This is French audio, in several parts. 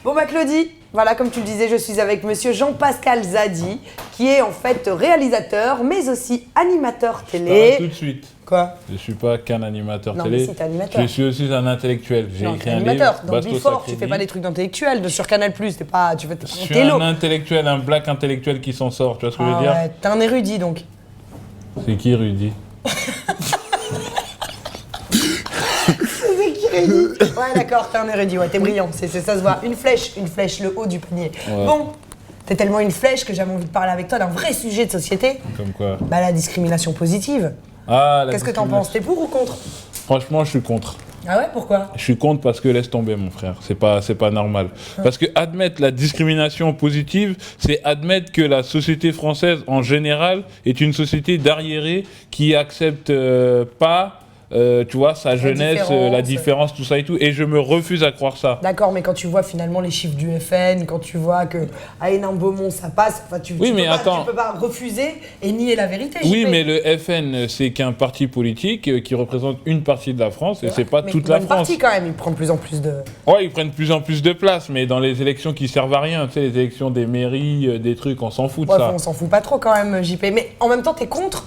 Bon bah Claudie, voilà comme tu le disais, je suis avec monsieur Jean-Pascal Zadi, qui est en fait réalisateur, mais aussi animateur télé. Tout de suite. Quoi? Je suis pas qu'un animateur Non, télé. mais si, t'es animateur. Je suis aussi un intellectuel. J'ai écrit un animateur. livre. Dans Basto Before, tu Sacredi. fais pas des trucs d'intellectuel. Sur Canal+, t'es pas... Tu fais Je suis un intellectuel, un black intellectuel qui s'en sort. Tu vois ce que je veux dire? Ouais, t'es un érudit donc. C'est qui Rudy? Ouais, d'accord, t'es un érudit, ouais, t'es brillant, ça se voit. Une flèche, le haut du panier. Ouais. Bon, t'es tellement une flèche que j'avais envie de parler avec toi d'un vrai sujet de société. Comme quoi? Bah, la discrimination positive. Qu'est-ce que t'en penses? T'es pour ou contre? Franchement, je suis contre. Ah ouais, pourquoi? Je suis contre parce que laisse tomber, mon frère. C'est pas normal. Parce que admettre la discrimination positive, c'est admettre que la société française en général est une société d'arriérés qui accepte pas. Tu vois, sa jeunesse, la différence, tout ça et tout. Et je me refuse à croire ça. D'accord, mais quand tu vois finalement les chiffres du FN, quand tu vois que à Hénin-Beaumont ça passe, tu peux pas refuser et nier la vérité. Oui, mais le FN, c'est qu'un parti politique qui représente une partie de la France et c'est pas toute la France. Parti quand même, ils prennent de plus en plus de... Ouais, ils prennent de plus en plus de place, mais dans les élections qui servent à rien, tu sais, les élections des mairies, des trucs, on s'en fout de ça. On s'en fout pas trop quand même, JP. Mais en même temps, t'es contre,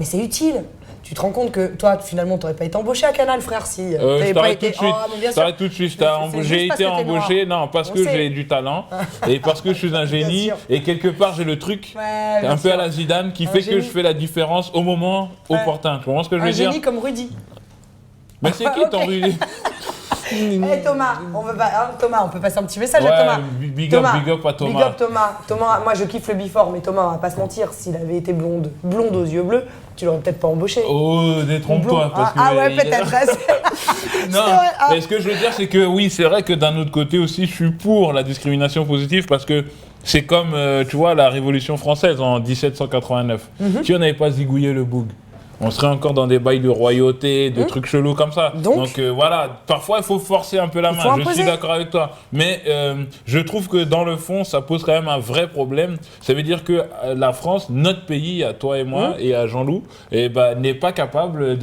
mais c'est utile. Tu te rends compte que toi, finalement, t'aurais pas été embauché à Canal, frère, si je t'arrête tout de suite. Je t'arrête tout de suite. J'ai été embauché, non, parce que j'ai du talent et parce que je suis un génie et quelque part j'ai le truc, un peu à la Zidane, qui fait que je fais la différence au moment opportun. Tu comprends ce que je veux dire? Un génie comme Rudy. Mais c'est qui ton Rudy? Thomas, on peut passer un petit message à Thomas. Big up à Thomas. Big up Thomas. Thomas, moi je kiffe le Before, mais Thomas, on va pas se mentir, s'il avait été blonde aux yeux bleus, tu l'aurais peut-être pas embauché. Oh, détrompe-toi. Ouais, peut-être. Non, mais ce que je veux dire, c'est que oui, c'est vrai que d'un autre côté aussi, je suis pour la discrimination positive parce que c'est comme, tu vois, la Révolution française en 1789. Si on n'avait pas zigouillé le boug, on serait encore dans des bails de royauté, de trucs chelous comme ça. Donc voilà, parfois il faut forcer un peu la main, je suis d'accord avec toi. Mais je trouve que dans le fond, ça pose quand même un vrai problème. Ça veut dire que la France, notre pays, à toi et moi, et à Jean-Loup, n'est pas capable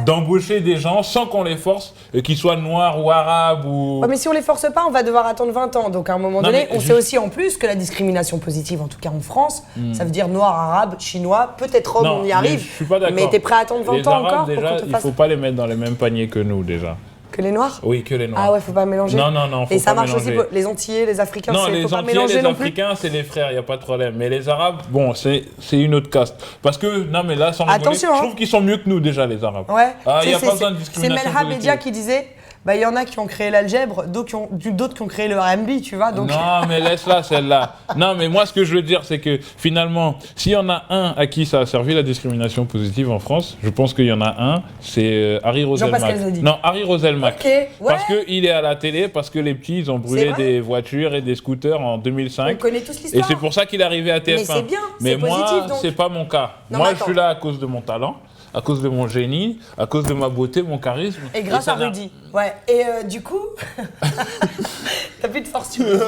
d'embaucher des gens sans qu'on les force, qu'ils soient noirs ou arabes ou... Ouais, mais si on les force pas, on va devoir attendre 20 ans. Donc à un moment donné, on sait aussi en plus que la discrimination positive, en tout cas en France, ça veut dire noir, arabe, chinois, peut-être homme, on y arrive. Je suis pas d'accord. Mais t'es prêt à attendre 20 ans encore déjà, pour qu'on te fasse... il faut pas les mettre dans le même panier que nous déjà. Que les noirs? Oui, que les noirs. Ah ouais, faut pas mélanger. Non, faut et ça pas marche mélanger. aussi pour les Antillais, les Africains, non, faut pas mélanger les non plus. Africains, c'est les frères, y a pas de problème. Mais les Arabes, bon, c'est une autre caste. Parce que, non mais là, sans rigoler, je trouve qu'ils sont mieux que nous déjà, les Arabes. Ouais. Il y a pas besoin de discrimination. C'est Melha Bedia qui disait... il y en a qui ont créé l'algèbre, d'autres qui ont créé le R&B, tu vois. Donc... Non, mais laisse-la, celle-là. Non, mais moi, ce que je veux dire, c'est que finalement, s'il y en a un à qui ça a servi la discrimination positive en France, je pense qu'il y en a un, c'est Harry Roselmack. Jean-Pascal Zadi. Non, Harry Roselmack. Ok, ouais. Parce qu'il est à la télé, parce que les petits, ils ont brûlé des voitures et des scooters en 2005. On connaît tous l'histoire. Et c'est pour ça qu'il est arrivé à TF1. Mais c'est bien, mais moi, positif, donc. c'est pas mon cas. Non, moi, je suis là à cause de mon talent, à cause de mon génie, à cause de ma beauté, mon charisme. Et grâce à Rudy. Ouais. Et du coup, t'as plus de force. Tu peux dire.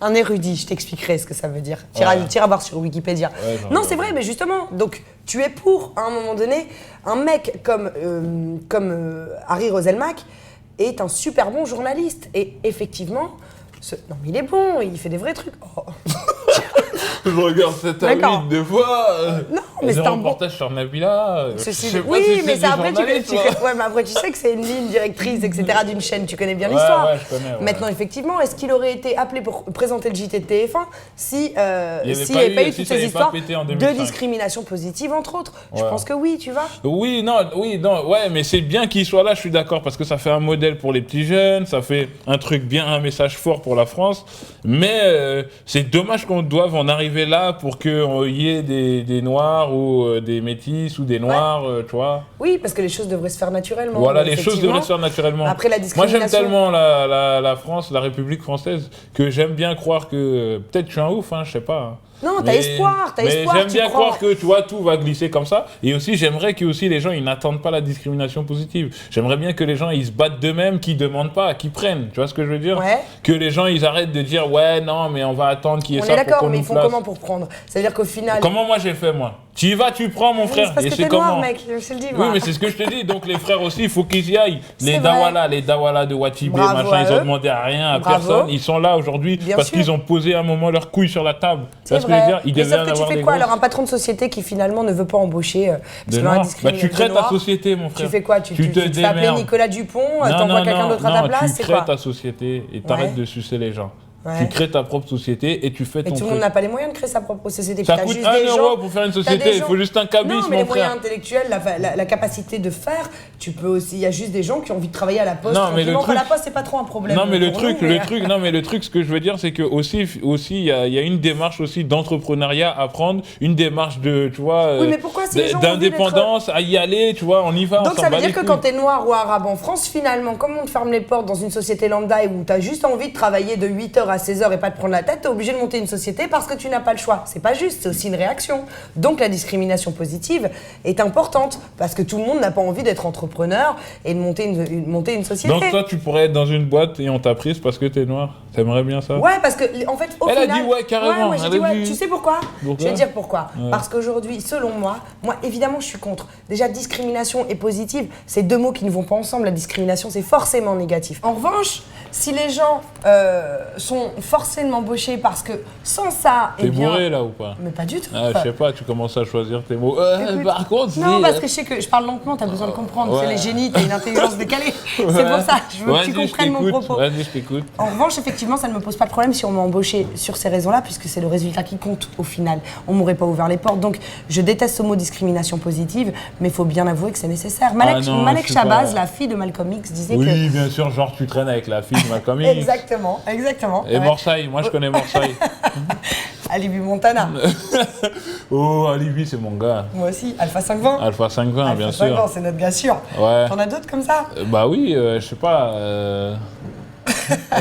Un érudit, je t'expliquerai ce que ça veut dire. T'iras voir sur Wikipédia. Ouais, non, c'est vrai, mais justement, donc tu es pour, à un moment donné, un mec comme Harry Roselmack est un super bon journaliste. Et effectivement, non mais il est bon, il fait des vrais trucs. Oh. Je regarde cet ami des fois. Non, mais c'est un reportage sur Nabila. Oui, mais c'est après tu sais que c'est une ligne directrice, etc. d'une chaîne. Tu connais bien l'histoire. Ouais, je connais. Ouais. Maintenant, effectivement, est-ce qu'il aurait été appelé pour présenter le JT de TF1 s'il n'y avait pas eu toutes ces histoires de discrimination positive, entre autres? Je pense que oui, tu vois. Oui, ouais, mais c'est bien qu'il soit là. Je suis d'accord parce que ça fait un modèle pour les petits jeunes, ça fait un truc bien, un message fort pour la France. Mais c'est dommage qu'on doive en arriver là pour qu'il y ait des noirs ou des métis ou des noirs, tu vois. Oui, parce que les choses devraient se faire naturellement. Voilà, les choses devraient se faire naturellement. Après la discrimination... Moi, j'aime tellement la France, la République française, que j'aime bien croire que... Peut-être je suis un ouf, je sais pas. Non, t'as espoir. Mais j'aime bien croire que, tu vois, tout va glisser comme ça. Et aussi, j'aimerais que aussi, les gens, ils n'attendent pas la discrimination positive. J'aimerais bien que les gens, ils se battent d'eux-mêmes, qu'ils demandent pas, qu'ils prennent. Tu vois ce que je veux dire? Ouais. Que les gens, ils arrêtent de dire, ouais, non, mais on va attendre qu'il y ait ça pour qu'on nous place. On est d'accord, mais ils font comment comment pour prendre? C'est-à-dire qu'au final... Comment moi j'ai fait, moi? Tu y vas, tu prends, mon frère. C'est parce et que c'est t'es comment? noir, mec, je te le dis, moi. Oui, mais c'est ce que je te dis. Donc les frères aussi, il faut qu'ils y aillent. Les C'est Dawala de Watibé, Bravo machin, à ils ont eux. demandé à rien, à Bravo. personne. Ils sont là aujourd'hui Bien parce sûr. qu'ils ont posé un moment leurs couilles sur la table. Tu C'est vois ce que je veux vrai. dire? Ils Mais devaient sauf en que tu avoir fais des quoi gosses. alors, un patron de société qui finalement ne veut pas embaucher De parce qu'on a noirs. Bah, discriminé tu crées de ta noirs. société, mon frère. Tu fais quoi? Tu te te fais appeler démerdes. Nicolas Dupont, Non, t'envoies non, quelqu'un non, d'autre à ta non, place, tu c'est crées quoi? ta société et t'arrêtes Ouais. de sucer les gens. Ouais. Tu crées ta propre société et tu fais Et ton tout le truc. monde n'a pas les moyens de créer sa propre société. Ça Puis t'as coûte juste 1 des euro gens- pour faire une t'as société, des il gens- faut juste un cabis, Non, mais mon les moyens frère. intellectuels, la capacité de faire, tu peux aussi. Il y a juste des gens qui ont envie de travailler à la poste. Non, mais le tranquillement. Enfin, truc- la poste, c'est pas trop un problème. Non mais le pour truc, nous, mais- ce que je veux dire, c'est que aussi il y a une démarche aussi d'entrepreneuriat à prendre, une démarche de, tu vois, Oui, mais pourquoi si les gens ont envie d'indépendance, à y aller, tu vois, on y va. Donc on s'en ça bat veut dire les que couilles. quand t'es noir ou arabe en France, finalement, comme on te ferme les portes dans une société lambda et où t'as juste envie de travailler de 8h à 16h et pas de prendre la tête, t'es obligé de monter une société parce que tu n'as pas le choix. C'est pas juste, c'est aussi une réaction. Donc la discrimination positive est importante parce que tout le monde n'a pas envie d'être entrepreneur et de monter une société. Donc toi, tu pourrais être dans une boîte et on t'a prise parce que t'es noir. T'aimerais bien ça? Ouais, parce que en fait, au Elle a final, dit ouais, carrément, moi, j'ai elle dit a ouais. dit- Tu sais pourquoi? Pourquoi Je vais te dire pourquoi. Ouais. Parce qu'aujourd'hui, selon moi, évidemment, je suis contre. Déjà, discrimination et positive, c'est deux mots qui ne vont pas ensemble. La discrimination, c'est forcément négatif. En revanche, si les gens sont forcément embauchés parce que sans ça, T'es eh bien, bourré là ou pas? mais pas du tout. Ah, je sais pas, tu commences à choisir tes mots. Écoute, Par contre, non, c'est- parce que je sais que je parle lentement, t'as besoin de comprendre. Ouais. C'est les génies, t'as une intelligence décalée. C'est pour ça, je veux que tu Vas-y, je comprennes mon t'écoute. propos. Vas-y, je t'écoute. En revanche, effectivement, ça ne me pose pas de problème si on m'a embauché sur ces raisons-là, puisque c'est le résultat qui compte au final. On m'aurait pas ouvert les portes. Donc, je déteste ce mot discrimination positive, mais il faut bien avouer que c'est nécessaire. Malek non, Malek je sais Shabazz, pas. la fille de Malcolm X, disait Oui, bien sûr, genre tu traînes avec la fille de Malcolm que. X. Exactement, exactement. Et Ouais. Morsaï, moi je connais Morsaï. Alibi Montana. Oh, Alibi, c'est mon gars. Moi aussi. Alpha 520. Alpha 520, Alpha bien 520, sûr. c'est notre gars sûr. Ouais. T'en as d'autres comme ça? Bah oui, je sais pas.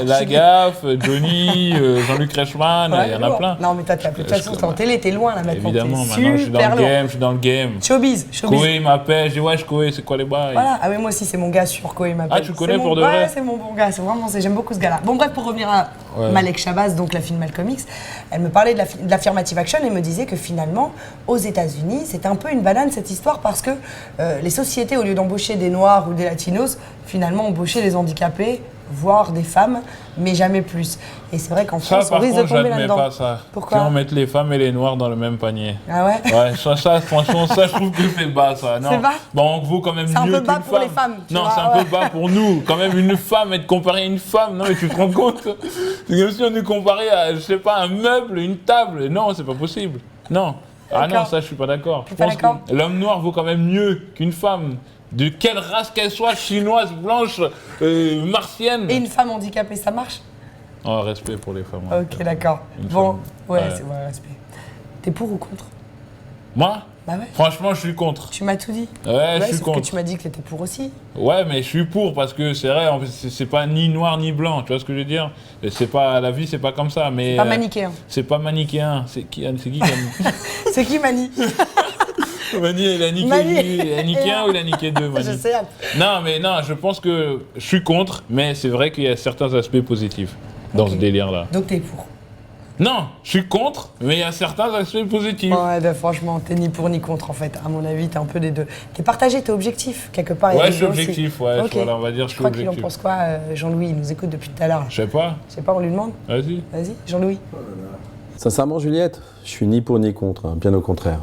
La Gaffe, Johnny, Jean-Luc Reichmann, il y en a lourd. plein. Non, mais toi, de toute façon, t'es en télé, t'es loin là maintenant. Évidemment, t'es maintenant je suis dans super le lourd. game, je suis dans le game. Showbiz, showbiz. Koé m'appelle, je dis ouais, Koé, c'est quoi les bails? Voilà, ah oui, moi aussi, c'est mon gars sur Koé m'appelle. Ah, tu le connais C'est mon- pour de ouais, vrai? c'est mon bon gars, c'est vraiment, j'aime beaucoup ce gars-là. Bon, bref, pour revenir à Ouais. Malek Shabazz, donc la fille de Malcolm X, elle me parlait de l'affirmative action et me disait que finalement, aux États-Unis, c'était un peu une banane cette histoire parce que les sociétés, au lieu d'embaucher des Noirs ou des Latinos, finalement embauchaient des handicapés, voire des femmes, mais jamais plus. Et c'est vrai qu'en Ça, France, on par risque de contre, tomber j'admets là-dedans. pas ça. Pourquoi? Si on met les femmes et les noirs dans le même panier. Ah ouais? Ouais, ça, franchement, ça, je trouve que c'est bas, ça. Non. C'est bas? Bon, on vaut quand même C'est un mieux peu bas qu'une pour les femme. femmes, tu Non, vois, c'est un ouais. peu bas pour nous. Quand même, une femme, être comparée à une femme. Non, mais tu te rends compte? C'est comme si on est comparé à, je sais pas, un meuble, une table. Non, c'est pas possible. Non. Ah non, D'accord. ça, je suis pas d'accord. T'es Je pas pense d'accord? que l'homme noir vaut quand même mieux qu'une femme. De quelle race qu'elle soit, chinoise, blanche, martienne. Et une femme handicapée, ça marche? Oh, respect pour les femmes. ouais. Ok, d'accord. Une Bon, femme. ouais, Ouais. c'est ouais, respect. T'es pour ou contre? Moi? Bah ouais. Franchement, je suis contre. Tu m'as tout dit. Ouais, je suis sauf contre. que tu m'as dit que t'étais pour aussi. Ouais, mais je suis pour parce que c'est vrai, en fait, c'est pas ni noir ni blanc, tu vois ce que je veux dire? Et c'est pas, la vie, c'est pas comme ça. Mais Pas manichéen. c'est pas manichéen. C'est qui qui a C'est qui Mani? Mani, il a niqué Mani. lui. Il a niqué un ou il a niqué deux, Mani? Je sais. Non, mais non, je pense que je suis contre, mais c'est vrai qu'il y a certains aspects positifs dans Ok. ce délire-là. Donc t'es pour. Non, je suis contre, mais il y a certains aspects positifs. Ouais, bah franchement, t'es ni pour ni contre en fait. À mon avis, t'es un peu des deux. T'es partagé, t'es objectif quelque part. Ouais, et je suis les gens aussi. objectif, ouais, Ok. voilà, on va dire je Je suis crois qu'il en objectif. pense quoi, Jean-Louis? Il nous écoute depuis tout à l'heure. Je sais pas, Je sais pas, on lui demande. vas-y. Vas-y, Jean-Louis. Sincèrement, Juliette, je suis ni pour ni contre, hein, bien au contraire.